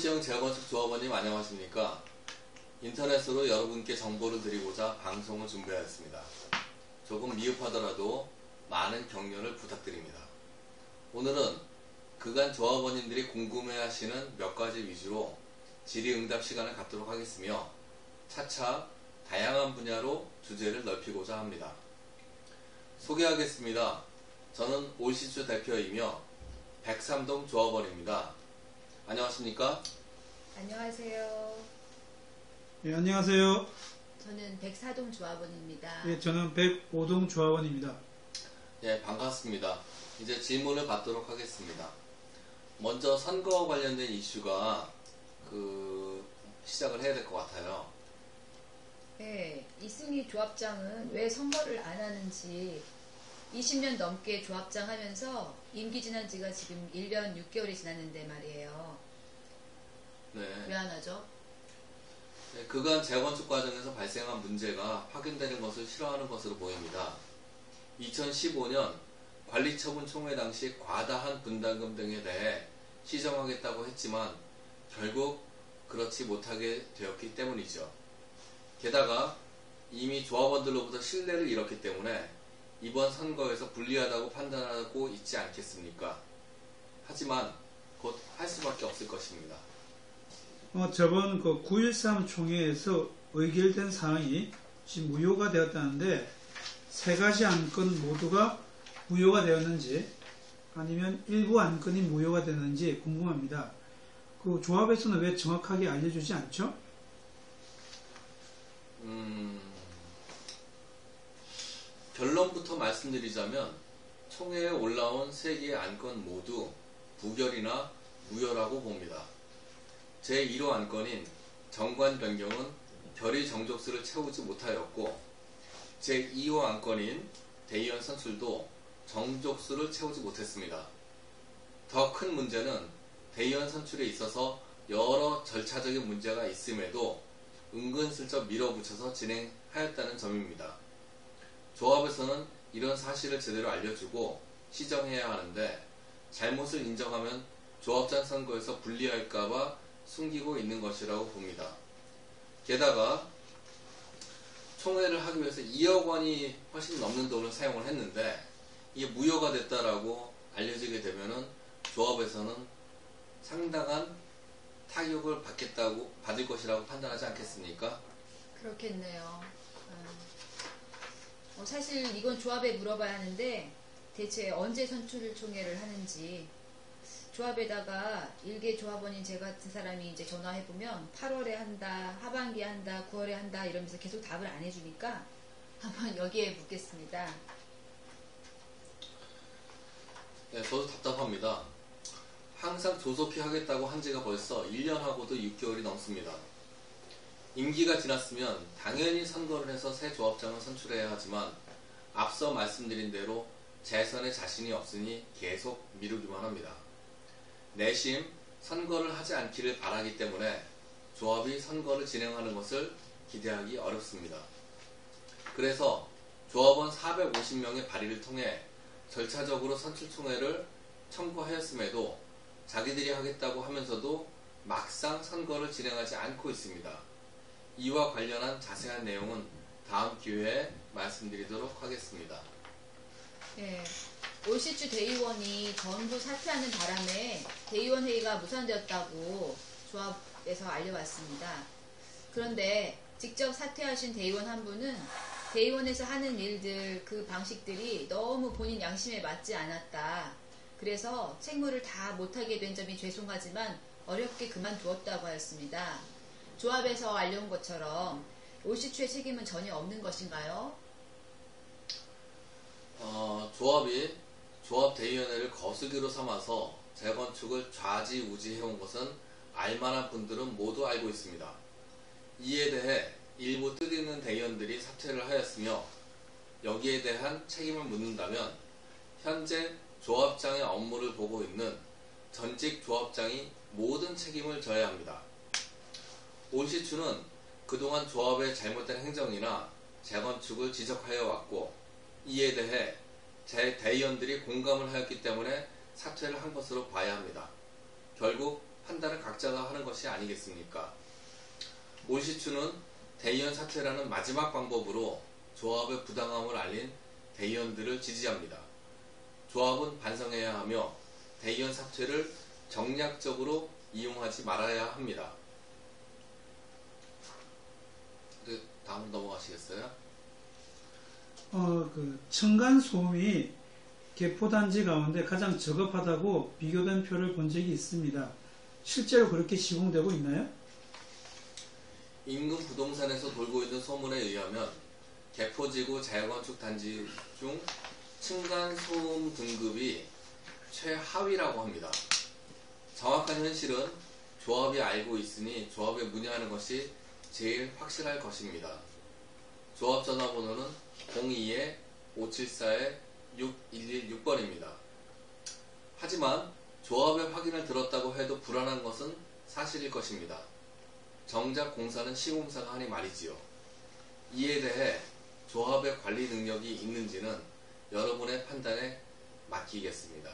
서울시형 재건축 조합원님 안녕하십니까? 인터넷으로 여러분께 정보를 드리고자 방송을 준비하였습니다. 조금 미흡하더라도 많은 격려를 부탁드립니다. 오늘은 그간 조합원님들이 궁금해하시는 몇 가지 위주로 질의응답 시간을 갖도록 하겠으며 차차 다양한 분야로 주제를 넓히고자 합니다. 소개하겠습니다. 저는 올시추 대표이며 103동 조합원입니다. 안녕하십니까? 안녕하세요. 예, 안녕하세요. 저는 104동 조합원입니다. 예, 저는 105동 조합원입니다. 예, 반갑습니다. 이제 질문을 받도록 하겠습니다. 먼저 선거와 관련된 이슈가 시작을 해야 될 것 같아요. 네, 이승희 조합장은 왜 선거를 안 하는지 20년 넘게 조합장 하면서 임기 지난 지가 지금 1년 6개월이 지났는데 말이에요. 네. 왜 안 하죠? 네, 그간 재건축 과정에서 발생한 문제가 확인되는 것을 싫어하는 것으로 보입니다. 2015년 관리처분 총회 당시 과다한 분담금 등에 대해 시정하겠다고 했지만 결국 그렇지 못하게 되었기 때문이죠. 게다가 이미 조합원들로부터 신뢰를 잃었기 때문에 이번 선거에서 불리하다고 판단하고 있지 않겠습니까? 하지만 곧 할 수밖에 없을 것입니다. 저번 9.13 총회에서 의결된 사항이 지금 무효가 되었다는데 세 가지 안건 모두가 무효가 되었는지 아니면 일부 안건이 무효가 되었는지 궁금합니다. 그 조합에서는 왜 정확하게 알려주지 않죠? 결론부터 말씀드리자면 총회에 올라온 3개의 안건 모두 부결이나 무효라고 봅니다. 제1호 안건인 정관 변경은 결의 정족수를 채우지 못하였고 제2호 안건인 대의원 선출도 정족수를 채우지 못했습니다. 더 큰 문제는 대의원 선출에 있어서 여러 절차적인 문제가 있음에도 은근슬쩍 밀어붙여서 진행하였다는 점입니다. 조합에서는 이런 사실을 제대로 알려주고 시정해야 하는데 잘못을 인정하면 조합장 선거에서 불리할까봐 숨기고 있는 것이라고 봅니다. 게다가 총회를 하기 위해서 2억 원이 훨씬 넘는 돈을 사용을 했는데 이게 무효가 됐다라고 알려지게 되면은 조합에서는 상당한 타격을 받을 것이라고 판단하지 않겠습니까? 그렇겠네요. 사실 이건 조합에 물어봐야 하는데 대체 언제 선출 총회를 하는지 조합에다가 일개 조합원인 제가 같은 사람이 이제 전화해보면 8월에 한다, 하반기에 한다, 9월에 한다 이러면서 계속 답을 안 해주니까 한번 여기에 묻겠습니다. 네, 저도 답답합니다. 항상 조속히 하겠다고 한 지가 벌써 1년하고도 6개월이 넘습니다. 임기가 지났으면 당연히 선거를 해서 새 조합장을 선출해야 하지만 앞서 말씀드린 대로 재선에 자신이 없으니 계속 미루기만 합니다. 내심 선거를 하지 않기를 바라기 때문에 조합이 선거를 진행하는 것을 기대하기 어렵습니다. 그래서 조합원 450명의 발의를 통해 절차적으로 선출총회를 청구하였음에도 자기들이 하겠다고 하면서도 막상 선거를 진행하지 않고 있습니다. 이와 관련한 자세한 내용은 다음 기회에 말씀드리도록 하겠습니다. 네, 올시추 대의원이 전부 사퇴하는 바람에 대의원 회의가 무산되었다고 조합에서 알려왔습니다. 그런데 직접 사퇴하신 대의원 한 분은 대의원에서 하는 일들, 그 방식들이 너무 본인 양심에 맞지 않았다. 그래서 책무를 다 못하게 된 점이 죄송하지만 어렵게 그만두었다고 하였습니다. 조합에서 알려온 것처럼 올시추의 책임은 전혀 없는 것인가요? 조합이 조합대의원회를 거수기로 삼아서 재건축을 좌지우지해온 것은 알만한 분들은 모두 알고 있습니다. 이에 대해 일부 뜻있는 대의원들이 사퇴를 하였으며 여기에 대한 책임을 묻는다면 현재 조합장의 업무를 보고 있는 전직 조합장이 모든 책임을 져야 합니다. 올시추는 그동안 조합의 잘못된 행정이나 재건축을 지적하여 왔고 이에 대해 제 대의원들이 공감을 하였기 때문에 사퇴를 한 것으로 봐야 합니다. 결국 판단을 각자가 하는 것이 아니겠습니까? 올시추는 대의원 사퇴라는 마지막 방법으로 조합의 부당함을 알린 대의원들을 지지합니다. 조합은 반성해야 하며 대의원 사퇴를 정략적으로 이용하지 말아야 합니다. 다음 넘어가시겠어요? 층간소음이 개포단지 가운데 가장 저급하다고 비교된 표를 본 적이 있습니다. 실제로 그렇게 시공되고 있나요? 인근 부동산에서 돌고 있는 소문에 의하면 개포지구 자연건축 단지 중 층간소음 등급이 최하위라고 합니다. 정확한 현실은 조합이 알고 있으니 조합에 문의하는 것이 제일 확실할 것입니다. 조합 전화번호는 02-574-6116번입니다. 하지만 조합의 확인을 들었다고 해도 불안한 것은 사실일 것입니다. 정작 공사는 시공사가 하니 말이지요. 이에 대해 조합의 관리 능력이 있는지는 여러분의 판단에 맡기겠습니다.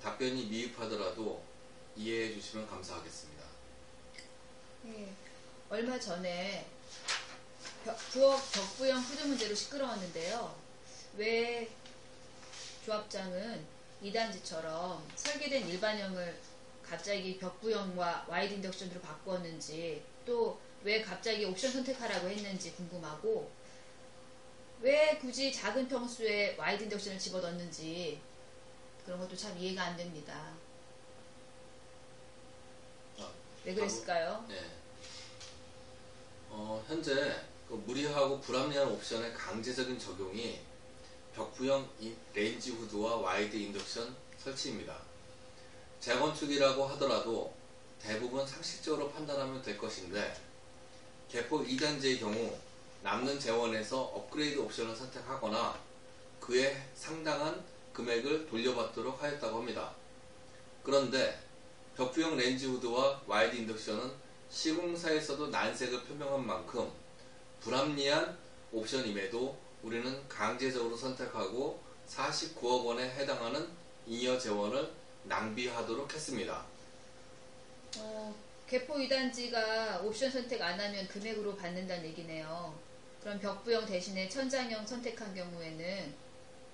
답변이 미흡하더라도 이해해 주시면 감사하겠습니다. 네, 얼마 전에 부엌 벽부형 후드 문제로 시끄러웠는데요. 왜 조합장은 2단지처럼 설계된 일반형을 갑자기 벽부형과 와이드 인덕션으로 바꾸었는지, 또 왜 갑자기 옵션 선택하라고 했는지 궁금하고, 왜 굳이 작은 평수에 와이드 인덕션을 집어넣는지 그런 것도 참 이해가 안 됩니다. 왜 그랬을까요? 네. 현재 무리하고 불합리한 옵션의 강제적인 적용이 벽부형 레인지 후드와 와이드 인덕션 설치입니다. 재건축이라고 하더라도 대부분 상식적으로 판단하면 될 것인데, 개포 2단지의 경우 남는 재원에서 업그레이드 옵션을 선택하거나 그에 상당한 금액을 돌려받도록 하였다고 합니다. 그런데 벽부형 렌즈 후드와 와이드 인덕션은 시공사에서도 난색을 표명한 만큼 불합리한 옵션임에도 우리는 강제적으로 선택하고 49억 원에 해당하는 잉여 재원을 낭비하도록 했습니다. 개포 2단지가 옵션 선택 안 하면 금액으로 받는다는 얘기네요. 그럼 벽부형 대신에 천장형 선택한 경우에는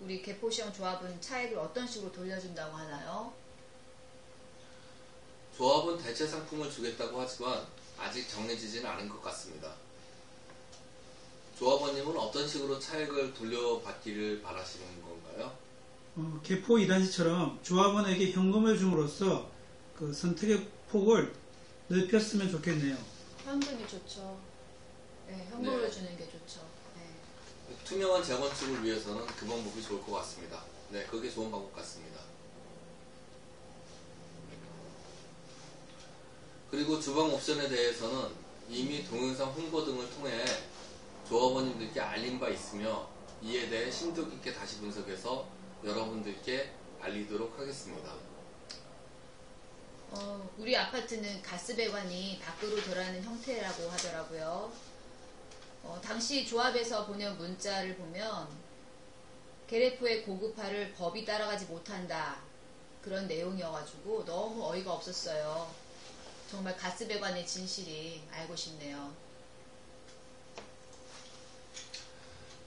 우리 개포시형 조합은 차액을 어떤 식으로 돌려준다고 하나요? 조합은 대체 상품을 주겠다고 하지만 아직 정해지지는 않은 것 같습니다. 조합원님은 어떤 식으로 차액을 돌려받기를 바라시는 건가요? 개포 2단지처럼 조합원에게 현금을 줌으로써 그 선택의 폭을 넓혔으면 좋겠네요. 현금이 좋죠. 네, 현금으로 네. 주는 게 좋죠. 네. 투명한 재건축을 위해서는 그 방법이 좋을 것 같습니다. 네, 그게 좋은 방법 같습니다. 그리고 주방 옵션에 대해서는 이미 동영상 홍보 등을 통해 조합원님들께 알린 바 있으며 이에 대해 심도 깊게 다시 분석해서 여러분들께 알리도록 하겠습니다. 우리 아파트는 가스 배관이 밖으로 돌아가는 형태라고 하더라고요. 당시 조합에서 보낸 문자를 보면 게레포의 고급화를 법이 따라가지 못한다, 그런 내용이어가지고 너무 어이가 없었어요. 정말 가스 배관의 진실이 알고 싶네요.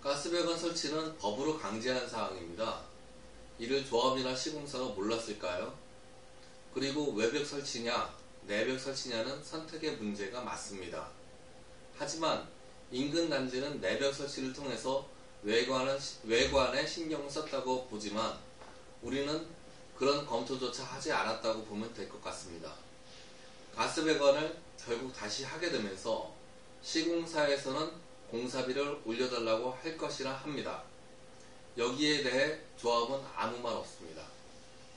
가스배관 설치는 법으로 강제한 사항입니다. 이를 조합이나 시공사가 몰랐을까요? 그리고 외벽 설치냐, 내벽 설치냐는 선택의 문제가 맞습니다. 하지만 인근 단지는 내벽 설치를 통해서 외관에 신경을 썼다고 보지만 우리는 그런 검토조차 하지 않았다고 보면 될 것 같습니다. 가스배관을 결국 다시 하게 되면서 시공사에서는 공사비를 올려달라고 할 것이라 합니다. 여기에 대해 조합은 아무 말 없습니다.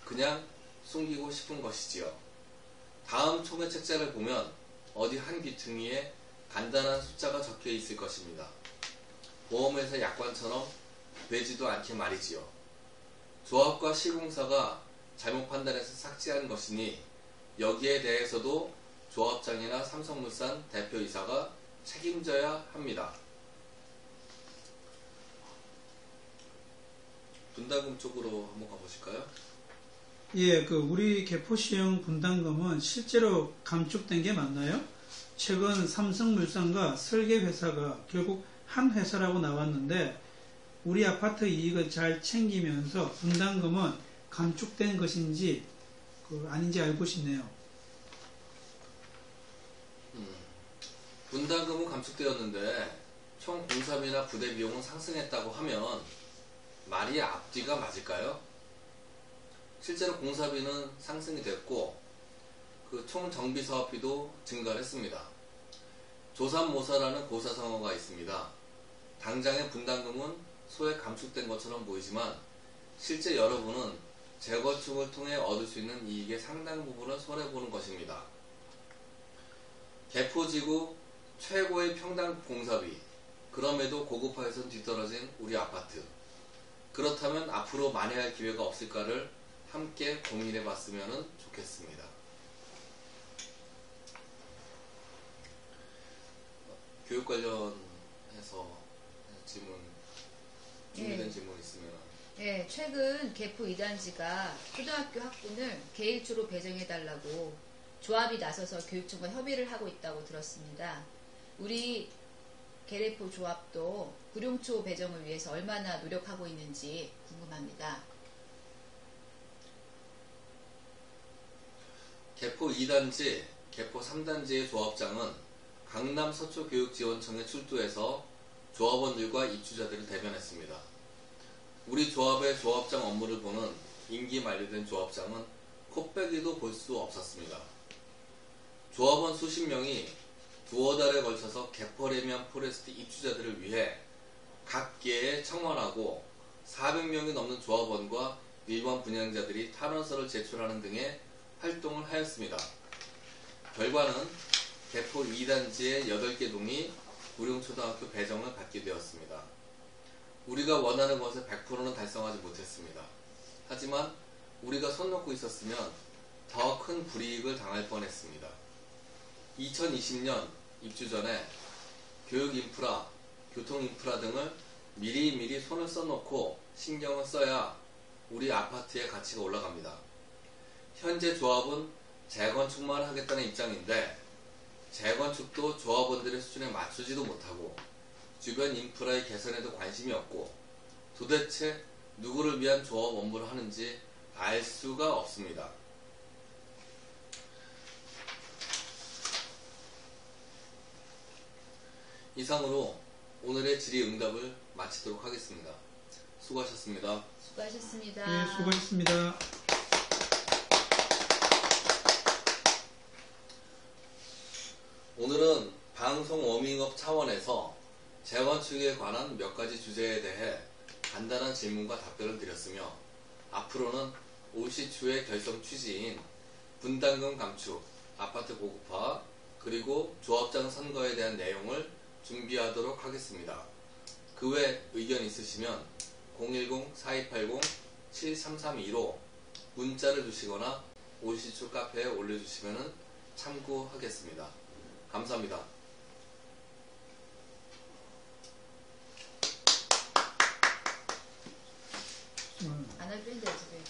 그냥 숨기고 싶은 것이지요. 다음 총회 책자를 보면 어디 한 귀퉁이에 간단한 숫자가 적혀 있을 것입니다. 보험회사 약관처럼 되지도 않게 말이지요. 조합과 시공사가 잘못 판단해서 삭제한 것이니 여기에 대해서도 조합장이나 삼성물산 대표이사가 책임져야 합니다. 분담금 쪽으로 한번 가보실까요? 예, 우리 개포시형 분담금은 실제로 감축된 게 맞나요? 최근 삼성물산과 설계회사가 결국 한 회사라고 나왔는데 우리 아파트 이익을 잘 챙기면서 분담금은 감축된 것인지 아닌지 알고 싶네요. 분담금은 감축되었는데 총 공사비나 부대 비용은 상승했다고 하면 말이 앞뒤가 맞을까요? 실제로 공사비는 상승이 됐고 총 정비 사업비도 증가를 했습니다. 조삼모사라는 고사성어가 있습니다. 당장의 분담금은 소액 감축된 것처럼 보이지만 실제 여러분은 재건축을 통해 얻을 수 있는 이익의 상당 부분을 손해보는 것입니다. 개포지구 최고의 평당 공사비, 그럼에도 고급화에선 뒤떨어진 우리 아파트. 그렇다면 앞으로 만회할 기회가 없을까를 함께 고민해 봤으면 좋겠습니다. 교육 관련해서 준비된 질문 있으면. 네, 최근 개포 2단지가 초등학교 학군을 개일주로 배정해달라고 조합이 나서서 교육청과 협의를 하고 있다고 들었습니다. 우리 개래포 조합도 구룡초 배정을 위해서 얼마나 노력하고 있는지 궁금합니다. 개포 2단지, 개포 3단지의 조합장은 강남 서초교육지원청에 출두해서 조합원들과 입주자들을 대변했습니다. 우리 조합의 조합장 업무를 보는 임기 만료된 조합장은 코빼기도 볼 수 없었습니다. 조합원 수십 명이 두어 달에 걸쳐서 개포레미안 포레스트 입주자들을 위해 각 계에 청원하고 400명이 넘는 조합원과 일반 분양자들이 탄원서를 제출하는 등의 활동을 하였습니다. 결과는 개포 2단지의 8개 동이 구룡초등학교 배정을 받게 되었습니다. 우리가 원하는 것을 100%는 달성하지 못했습니다. 하지만 우리가 손 놓고 있었으면 더 큰 불이익을 당할 뻔했습니다. 2020년 입주 전에 교육 인프라, 교통 인프라 등을 미리미리 손을 써놓고 신경을 써야 우리 아파트의 가치가 올라갑니다. 현재 조합은 재건축만 하겠다는 입장인데 재건축도 조합원들의 수준에 맞추지도 못하고 주변 인프라의 개선에도 관심이 없고 도대체 누구를 위한 조합 업무를 하는지 알 수가 없습니다. 이상으로 오늘의 질의응답을 마치도록 하겠습니다. 수고하셨습니다. 수고하셨습니다. 예, 수고하셨습니다. 오늘은 방송 워밍업 차원에서 재건축에 관한 몇 가지 주제에 대해 간단한 질문과 답변을 드렸으며 앞으로는 올 시 초의 결성 취지인 분담금 감축, 아파트 고급화, 그리고 조합장 선거에 대한 내용을 준비하도록 하겠습니다. 그 외 의견 있으시면 010-4280-7332로 문자를 주시거나 올 시 초 카페에 올려주시면 참고하겠습니다. 감사합니다. 안 할 땐데 지금